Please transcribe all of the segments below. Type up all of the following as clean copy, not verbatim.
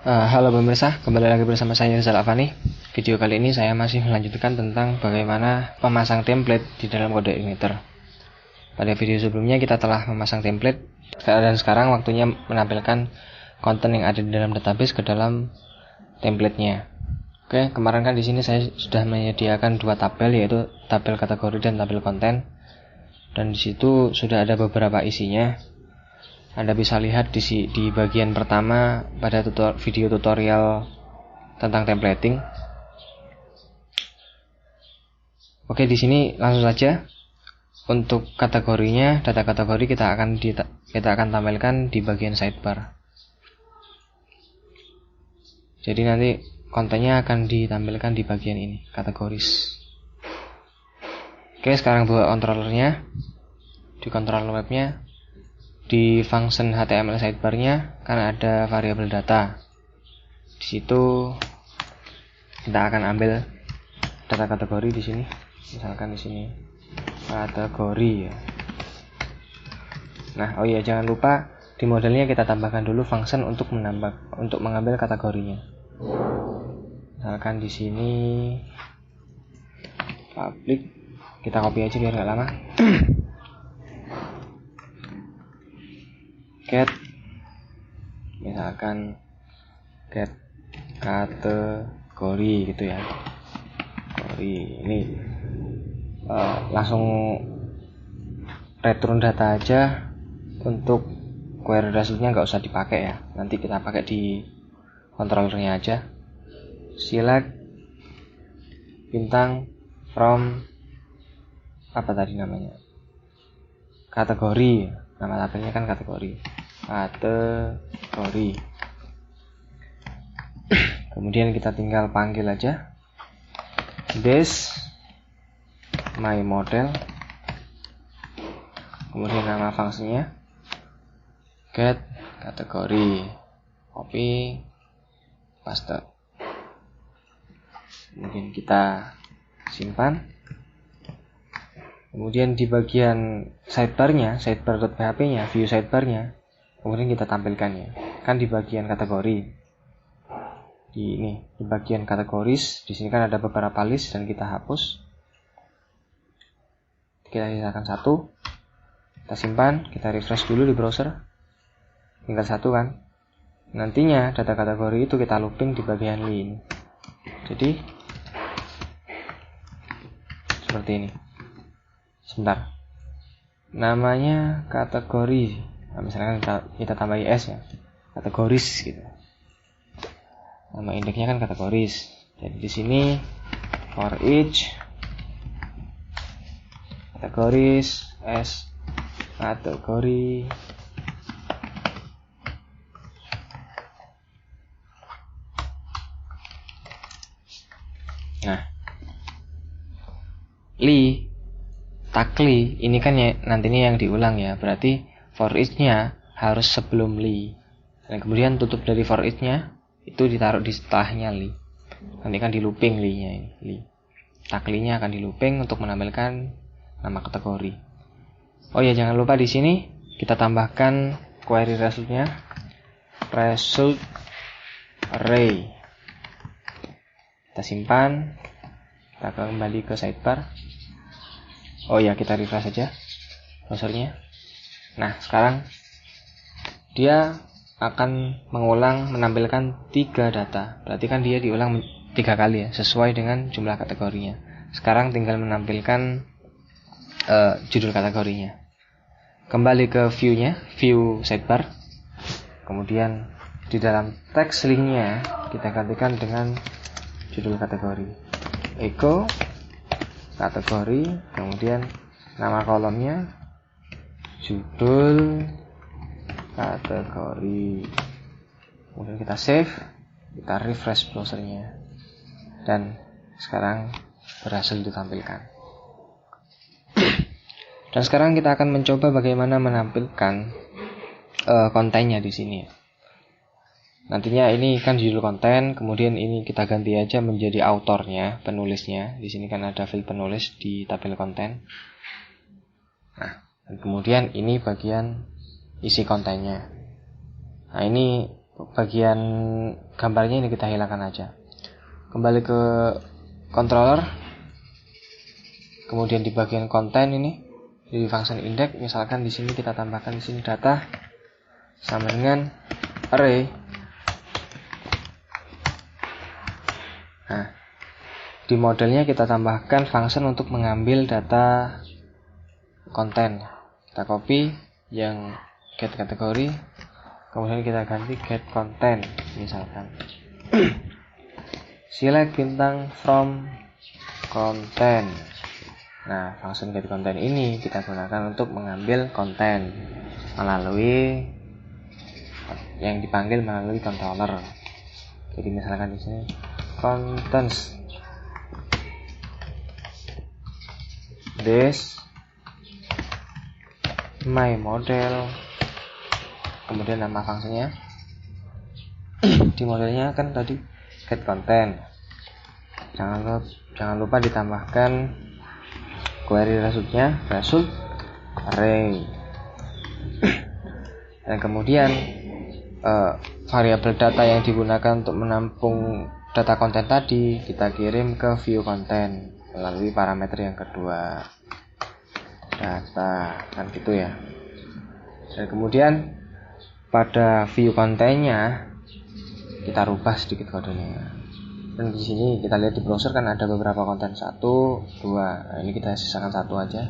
Halo pemirsa, kembali lagi bersama saya Rizal Afani. Video kali ini saya masih melanjutkan tentang bagaimana memasang template di dalam kode igniter. Pada video sebelumnya kita telah memasang template dan sekarang waktunya menampilkan konten yang ada di dalam database ke dalam templatenya. Oke, kemarin kan di sini saya sudah menyediakan dua tabel, yaitu tabel kategori dan tabel konten. Dan di situ sudah ada beberapa isinya. Anda bisa lihat di bagian pertama pada video tutorial tentang templating. Oke, di sini langsung saja. Untuk kategorinya, data kategori kita akan tampilkan di bagian sidebar. Jadi nanti kontennya akan ditampilkan di bagian ini, kategoris. Oke, sekarang buat controllernya. Di controller webnya, di function HTML sidebarnya kan ada variabel data. Di situ kita akan ambil data kategori di sini. Misalkan di sini kategori ya. Nah, oh iya, jangan lupa di modelnya kita tambahkan dulu function untuk mengambil kategorinya. Misalkan di sini public, kita copy aja biar nggak lama. Get, misalkan get kategori gitu ya. Kategori ini langsung return data aja. Untuk query resultnya nggak usah dipakai ya, nanti kita pakai di controllernya aja. Select bintang from apa tadi namanya, kategori. Nama tabelnya kan kategori. Kemudian kita tinggal panggil aja this my model. Kemudian nama fungsinya get kategori, copy paste. Kemudian kita simpan. Kemudian di bagian sidebarnya, sidebar.php-nya, view sidebarnya, kemudian kita tampilkan ya. Kan di bagian kategori. Di bagian kategoris, di sini kan ada beberapa list dan kita hapus. Kita sisakan satu. Kita simpan, kita refresh dulu di browser. Tinggal satu kan. Nantinya data kategori itu kita looping di bagian link. Jadi seperti ini. Sebentar, namanya kategori. Nah, misalkan kita tambah is ya, kategoris gitu. Nama indeksnya kan kategoris. Jadi di sini for each kategoris s kategori. Nah, takli ini kan ya, nantinya yang diulang ya, berarti for each-nya harus sebelum li. Dan kemudian tutup dari for each-nya itu ditaruh di setelahnya li. Nanti kan di looping li-nya ini, li. Taklinya akan di looping untuk menampilkan nama kategori. Oh ya, jangan lupa di sini kita tambahkan query result-nya, result array. Kita simpan, kita kembali ke sidebar. Oh ya, kita refresh saja browsernya. Nah, sekarang dia akan menampilkan 3 data. Berarti kan dia diulang 3 kali ya, sesuai dengan jumlah kategorinya. Sekarang tinggal menampilkan judul kategorinya. Kembali ke view-nya, view sidebar. Kemudian di dalam text link-nya kita gantikan dengan judul kategori. Echo kategori, kemudian nama kolomnya judul kategori. Kemudian kita save, kita refresh browsernya, dan sekarang berhasil ditampilkan. Dan sekarang kita akan mencoba bagaimana menampilkan kontennya di sini. Nantinya ini kan judul konten, kemudian ini kita ganti aja menjadi autornya, penulisnya. Di sini kan ada field penulis di tabel konten. Nah, dan kemudian ini bagian isi kontennya. Nah, ini bagian gambarnya ini kita hilangkan aja. Kembali ke controller, kemudian di bagian konten ini di function index, misalkan di sini kita tambahkan di sini data sama dengan array. Nah, di modelnya kita tambahkan function untuk mengambil data konten. Kita copy yang get kategori, kemudian kita ganti get content misalkan. Select bintang from content. Nah, function get content ini kita gunakan untuk mengambil konten melalui yang dipanggil melalui controller. Jadi misalkan di sini contents this my model, kemudian nama fungsinya di modelnya kan tadi get content. Jangan lupa ditambahkan query resultnya result array. Dan kemudian variabel data yang digunakan untuk menampung data konten tadi kita kirim ke view content melalui parameter yang kedua, data, kan gitu ya. Dan kemudian pada view kontennya kita rubah sedikit kodenya. Dan di sini kita lihat di browser kan ada beberapa konten, 1, 2. Nah, ini kita sisakan 1 aja.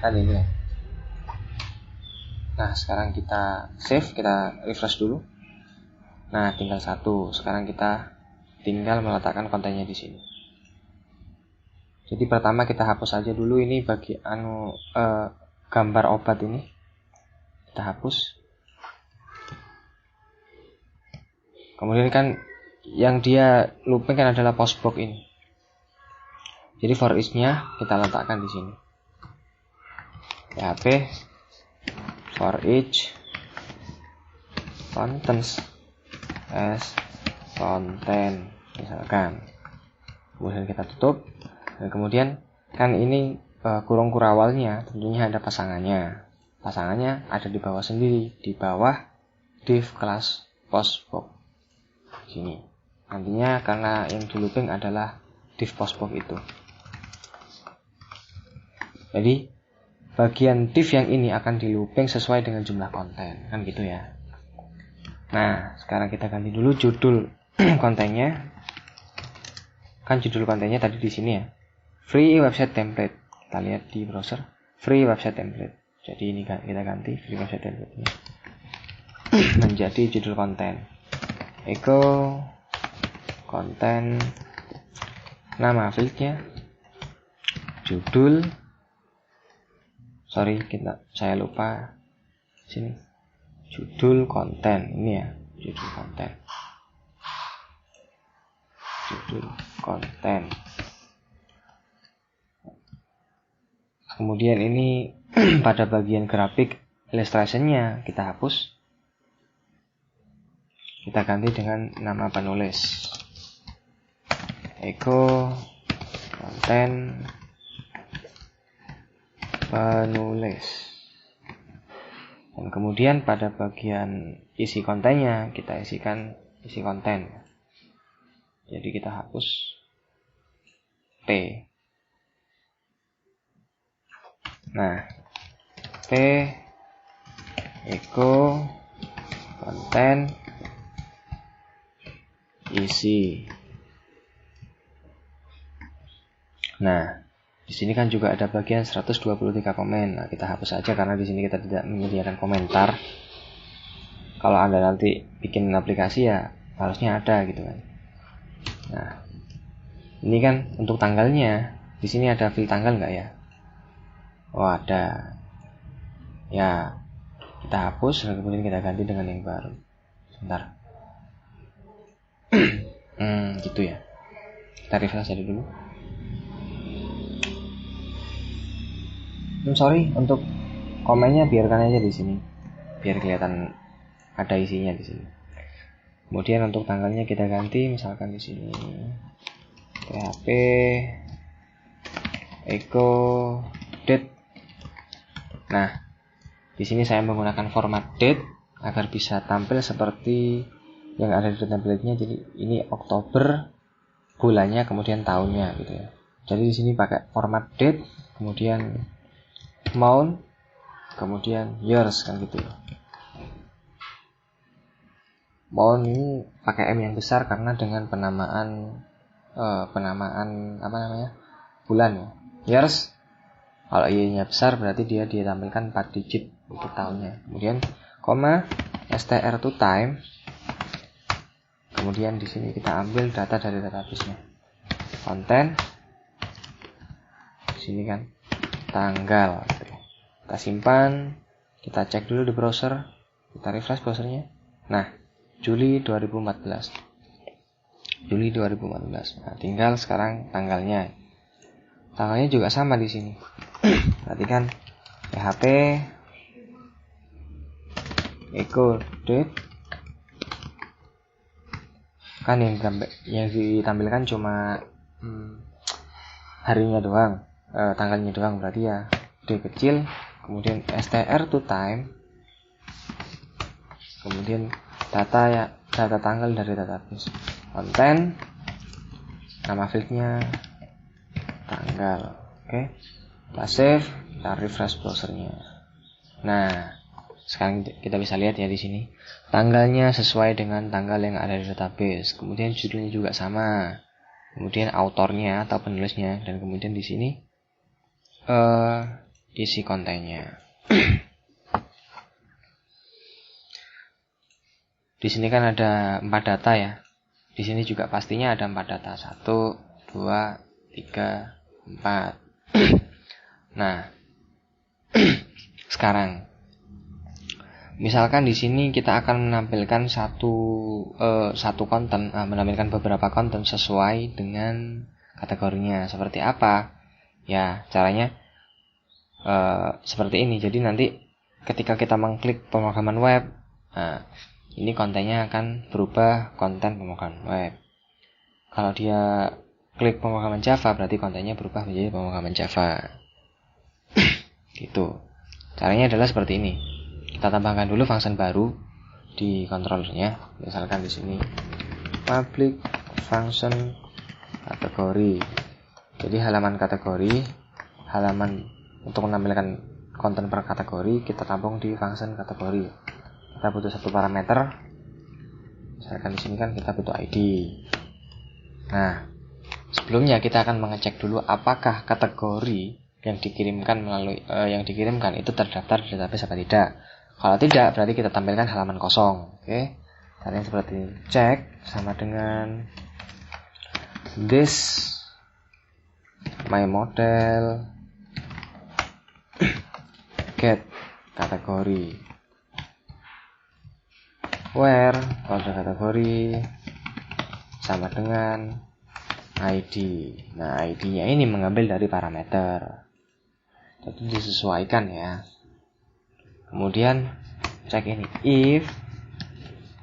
Kan ini ya. Nah, sekarang kita save, kita refresh dulu. Nah, tinggal 1. Sekarang kita tinggal meletakkan kontennya di sini. Jadi pertama kita hapus aja dulu ini bagi gambar obat ini. Kita hapus. Kemudian kan yang dia looping kan adalah postbox ini. Jadi for each-nya kita letakkan di sini. PHP for each contents as content misalkan. Kemudian kita tutup. Dan kemudian kan ini kurung kurawalnya tentunya ada pasangannya. Pasangannya ada di bawah sendiri, di bawah div kelas postbox. Sini. Nantinya karena yang di looping adalah div postbox itu. Jadi bagian div yang ini akan di looping sesuai dengan jumlah konten, kan gitu ya. Nah, sekarang kita ganti dulu judul kontennya. Kan judul kontennya tadi di sini ya. Free website template. Kita lihat di browser, free website template. Jadi ini kita ganti free website template ini menjadi judul konten. Echo konten, nama fieldnya, judul. Saya lupa sini. Judul konten ini ya, judul konten. Judul konten. Kemudian ini pada bagian grafik illustration-nya kita hapus. Kita ganti dengan nama penulis. Echo konten penulis. Dan kemudian pada bagian isi kontennya kita isikan isi konten. Jadi kita hapus P. Nah, P echo konten isi. Nah, di sini kan juga ada bagian 123 komen. Nah, kita hapus saja karena di sini kita tidak menyediakan komentar. Kalau Anda nanti bikin aplikasi ya harusnya ada gitu kan. Nah, ini kan untuk tanggalnya. Di sini ada field tanggal nggak ya? Oh, ada. Ya, kita hapus dan kemudian kita ganti dengan yang baru. Sebentar. Gitu ya. Kita refresh aja dulu. Sorry, untuk komennya biarkan aja di sini, biar kelihatan ada isinya di sini. Kemudian untuk tanggalnya kita ganti, misalkan di sini PHP echo date. Nah, Di sini saya menggunakan format date agar bisa tampil seperti yang ada di template-nya. Jadi ini Oktober bulannya, kemudian tahunnya gitu ya. Jadi di sini pakai format date, kemudian month, kemudian years kan gitu ya. Month ini pakai M yang besar karena dengan penamaan bulan ya. Years kalau Y-nya besar berarti dia ditampilkan 4 digit untuk tahunnya. Kemudian koma str to time. Kemudian di sini kita ambil data dari database-nya. Konten. Di sini kan tanggal. Kita simpan, kita cek dulu di browser, kita refresh browsernya. Nah, Juli 2014. Juli 2014. Nah, tinggal sekarang tanggalnya. Tanggalnya juga sama di sini. Perhatikan PHP echo date. Kan yang ditampilkan cuma harinya doang, tanggalnya doang, berarti ya D kecil, kemudian str to time, kemudian data tanggal dari database, konten, nama fieldnya tanggal. Oke, kita save, kita refresh browsernya. Nah, sekarang kita bisa lihat ya di sini tanggalnya sesuai dengan tanggal yang ada di database. Kemudian judulnya juga sama. Kemudian autornya atau penulisnya, dan kemudian di sini isi kontennya. Di sini kan ada 4 data ya. Di sini juga pastinya ada 4 data. 1, 2, 3, 4. Nah, sekarang misalkan di sini kita akan menampilkan satu konten, menampilkan beberapa konten sesuai dengan kategorinya. Seperti apa? Ya, caranya seperti ini. Jadi nanti ketika kita mengklik pemrograman web, ini kontennya akan berubah konten pemrograman web. Kalau dia klik pemrograman Java, berarti kontennya berubah menjadi pemrograman Java. Gitu. Caranya adalah seperti ini. Kita tambahkan dulu function baru di controllernya. Misalkan di sini public function kategori. Jadi halaman kategori, halaman untuk menampilkan konten per kategori kita tampung di function kategori. Kita butuh satu parameter. Misalkan di sini kan kita butuh ID. Nah, sebelumnya kita akan mengecek dulu apakah kategori yang dikirimkan itu terdaftar di database apa tidak. Kalau tidak, berarti kita tampilkan halaman kosong. Oke, caranya seperti ini. Cek sama dengan this my model get kategori where kode kategori sama dengan ID. Nah, ID-nya ini mengambil dari parameter. Jadi disesuaikan ya. Kemudian cek ini if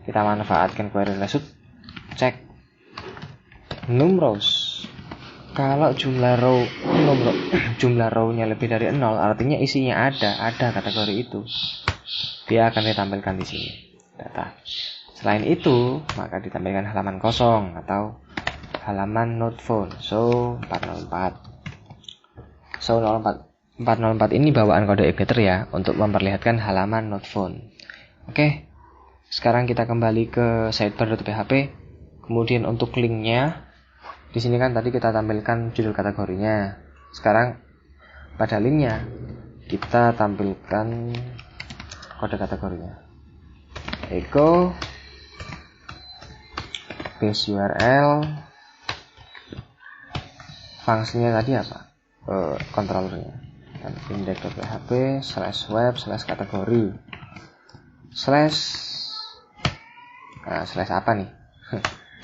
kita manfaatkan query result, cek num rows. Kalau jumlah row-nya lebih dari 0, artinya isinya ada kategori itu. Dia akan ditampilkan di sini data. Selain itu, maka ditampilkan halaman kosong atau halaman not found. So 404. So 404 ini bawaan kode ebetter ya, untuk memperlihatkan halaman not found. Oke, sekarang kita kembali ke sidebar.php. Kemudian untuk linknya, di sini kan tadi kita tampilkan judul kategorinya. Sekarang pada linknya kita tampilkan kode kategorinya. Echo base URL. Fungsinya tadi apa? Controllernya. Index.php /web/kategori slash apa nih?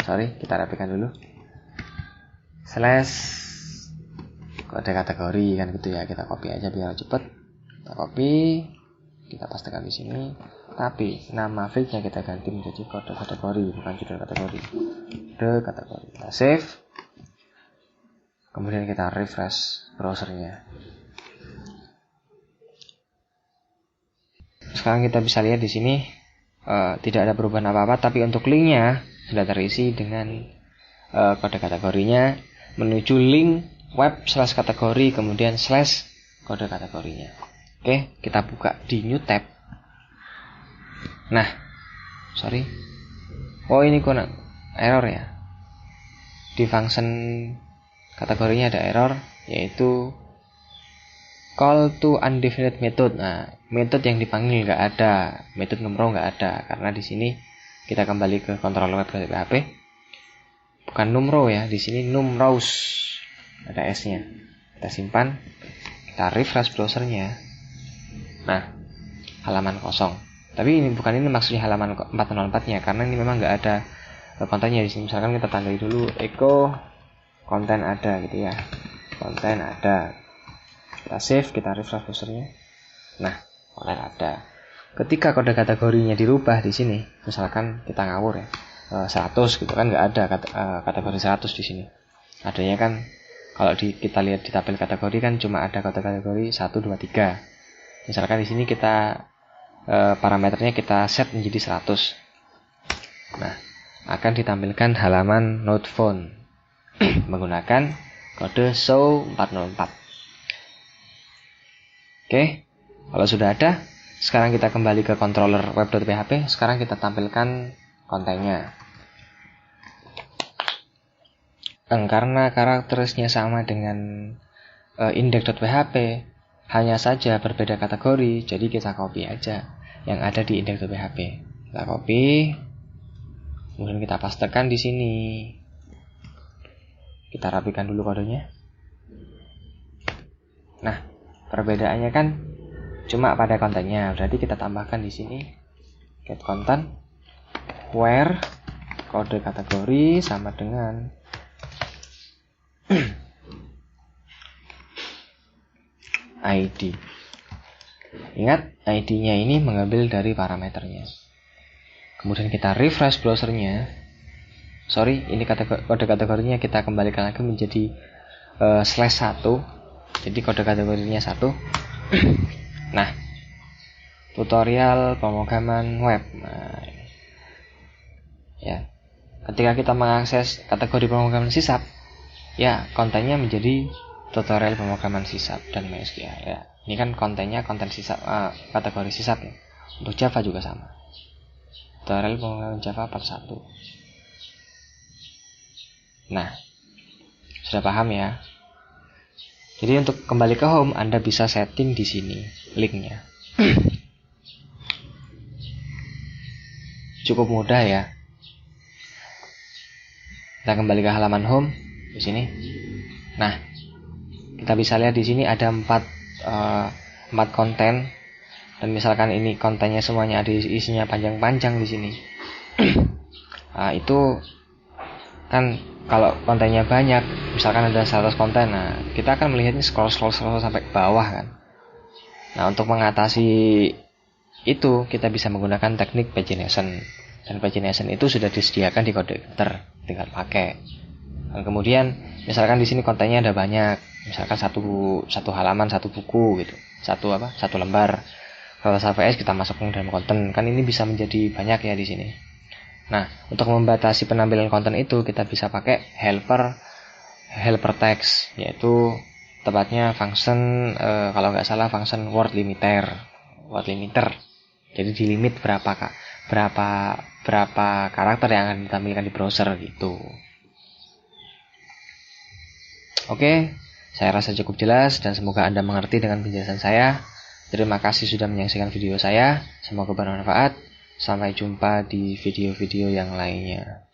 Sorry, kita rapikan dulu. Kode kategori kan gitu ya, kita copy aja biar cepet. Kita copy, kita pastekan di sini. Tapi nama fieldnya kita ganti menjadi kode kategori, bukan judul kategori. Kode kategori. Kita save. Kemudian kita refresh browsernya. sekarang kita bisa lihat di sini tidak ada perubahan apa-apa, tapi untuk linknya sudah terisi dengan kode kategorinya menuju link web / kategori kemudian / kode kategorinya. Oke, kita buka di new tab. Nah, sorry. Oh, ini kok error ya. Di function kategorinya ada error, yaitu call to undefined method. Nah, metode yang dipanggil nggak ada, metode numero nggak ada, karena di sini kita kembali ke controller web.php. Bukan numero ya, di sini numros, ada s-nya. Kita simpan, kita refresh browsernya. Nah, halaman kosong. Tapi ini maksudnya halaman 404-nya, karena ini memang nggak ada kontennya di sini. Misalkan kita tandai dulu echo konten ada gitu ya, konten ada. Kita save, kita refresh browsernya. Nah, konten ada. Ketika kode kategorinya dirubah di sini, misalkan kita ngawur ya, 100 gitu kan, nggak ada kategori 100 di sini. Adanya kan kalau kita lihat di tabel kategori kan cuma ada kategori 1, 2, 3. Misalkan di sini kita parameternya kita set menjadi 100. Nah, akan ditampilkan halaman node phone menggunakan kode show 404. Oke, kalau sudah ada, sekarang kita kembali ke controller web.php. Sekarang kita tampilkan kontennya. Karena karakteristiknya sama dengan index.php, hanya saja berbeda kategori, jadi kita copy aja yang ada di index.php. Kita copy, kemudian kita pastekan di sini. Kita rapikan dulu kodenya. Nah, perbedaannya kan cuma pada kontennya, berarti kita tambahkan di sini get content where kode kategori sama dengan ID. Ingat, ID-nya ini mengambil dari parameternya. Kemudian kita refresh browsernya. Sorry, ini kode kategorinya kita kembalikan lagi menjadi /1. Jadi kode kategorinya 1. Nah, tutorial pemrograman web. Nah, ya, ketika kita mengakses kategori pemrograman C#, ya kontennya menjadi tutorial pemrograman C# dan MySQL. Ya, ini kan kontennya konten C#, kategori C# ya. Untuk Java juga sama. Tutorial pemrograman Java part 1. Nah, sudah paham ya? Jadi untuk kembali ke home, Anda bisa setting di sini linknya. Cukup mudah ya. Kita kembali ke halaman home di sini. Nah, kita bisa lihat di sini ada 4 konten, dan misalkan ini kontennya semuanya ada isinya panjang-panjang di sini. Nah, itu kan kalau kontennya banyak, misalkan ada 100 konten, nah kita akan melihatnya scroll sampai ke bawah kan. Nah, untuk mengatasi itu kita bisa menggunakan teknik pagination, dan pagination itu sudah disediakan di kode editor, tinggal pakai. Dan kemudian misalkan di sini kontennya ada banyak, misalkan satu halaman, satu buku gitu, satu lembar. Kalau VS kita masukkan dalam konten, kan ini bisa menjadi banyak ya di sini. Nah, untuk membatasi penampilan konten itu kita bisa pakai helper text, yaitu tepatnya function kalau nggak salah function word limiter. Jadi di limit berapa karakter yang akan ditampilkan di browser gitu. Oke, saya rasa cukup jelas dan semoga Anda mengerti dengan penjelasan saya. Terima kasih sudah menyaksikan video saya. Semoga bermanfaat. Sampai jumpa di video-video yang lainnya.